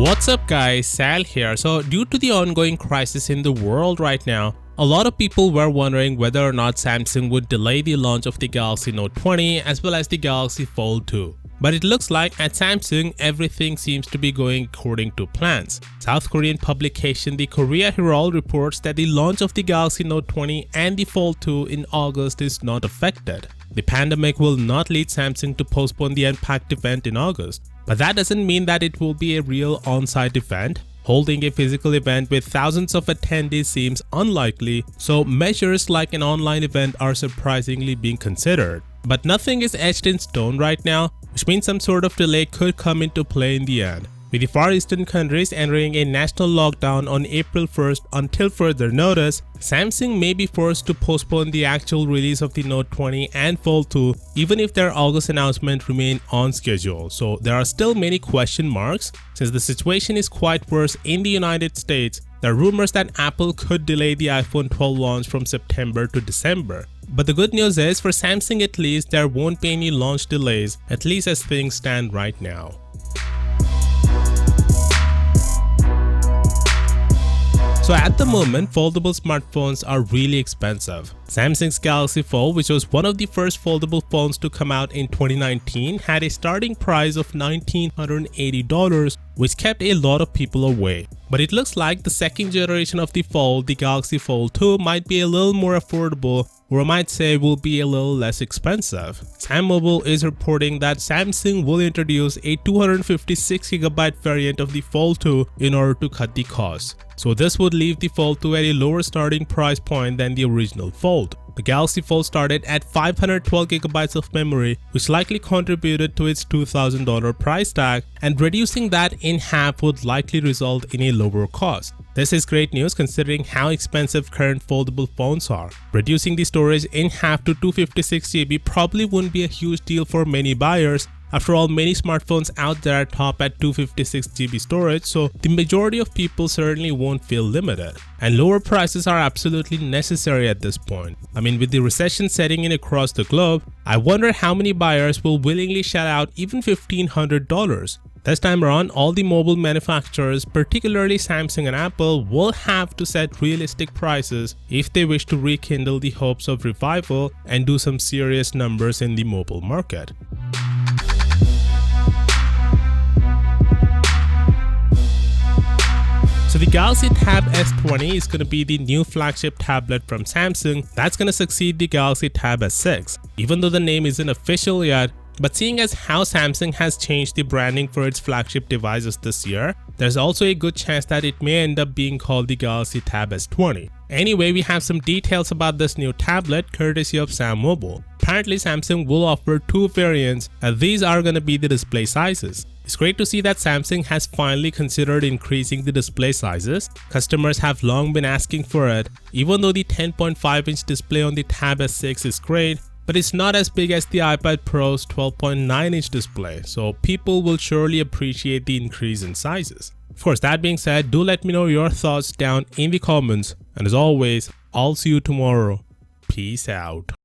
What's up guys, Sal here. So due to the ongoing crisis in the world right now, a lot of people were wondering whether or not Samsung would delay the launch of the Galaxy Note 20 as well as the Galaxy Fold 2. But it looks like at Samsung, everything seems to be going according to plans. South Korean publication The Korea Herald reports that the launch of the Galaxy Note 20 and the Fold 2 in August is not affected. The pandemic will not lead Samsung to postpone the Unpacked event in August. But that doesn't mean that it will be a real on-site event. Holding a physical event with thousands of attendees seems unlikely, so measures like an online event are surprisingly being considered. But nothing is etched in stone right now, which means some sort of delay could come into play in the end. With the Far Eastern countries entering a national lockdown on April 1st until further notice, Samsung may be forced to postpone the actual release of the Note 20 and Fold 2 even if their August announcement remain on schedule. So there are still many question marks. Since the situation is quite worse in the United States, there are rumors that Apple could delay the iPhone 12 launch from September to December. But the good news is, for Samsung at least, there won't be any launch delays, at least as things stand right now. So at the moment, foldable smartphones are really expensive. Samsung's Galaxy Fold, which was one of the first foldable phones to come out in 2019, had a starting price of $1,980, which kept a lot of people away. But it looks like the second generation of the Fold, the Galaxy Fold 2, might be a little more affordable, or I might say will be a little less expensive. Sam Mobile is reporting that Samsung will introduce a 256GB variant of the Fold 2 in order to cut the cost. So this would leave the Fold 2 at a lower starting price point than the original Fold. The Galaxy Fold started at 512GB of memory, which likely contributed to its $2,000 price tag, and reducing that in half would likely result in a lower cost. This is great news considering how expensive current foldable phones are. Reducing the storage in half to 256GB probably wouldn't be a huge deal for many buyers. After all, many smartphones out there top at 256GB storage, so the majority of people certainly won't feel limited. And lower prices are absolutely necessary at this point. I mean, with the recession setting in across the globe, I wonder how many buyers will willingly shell out even $1,500. This time around, all the mobile manufacturers, particularly Samsung and Apple, will have to set realistic prices if they wish to rekindle the hopes of revival and do some serious numbers in the mobile market. So the Galaxy Tab S20 is going to be the new flagship tablet from Samsung that's going to succeed the Galaxy Tab S6. Even though the name isn't official yet, but seeing as how Samsung has changed the branding for its flagship devices this year, there's also a good chance that it may end up being called the Galaxy Tab S20. Anyway, we have some details about this new tablet courtesy of Sam Mobile. Apparently, Samsung will offer two variants, and these are going to be the display sizes. It's great to see that Samsung has finally considered increasing the display sizes. Customers have long been asking for it. Even though the 10.5-inch display on the Tab S6 is great, but it's not as big as the iPad Pro's 12.9-inch display, so people will surely appreciate the increase in sizes. Of course, that being said, do let me know your thoughts down in the comments, and as always, I'll see you tomorrow. Peace out.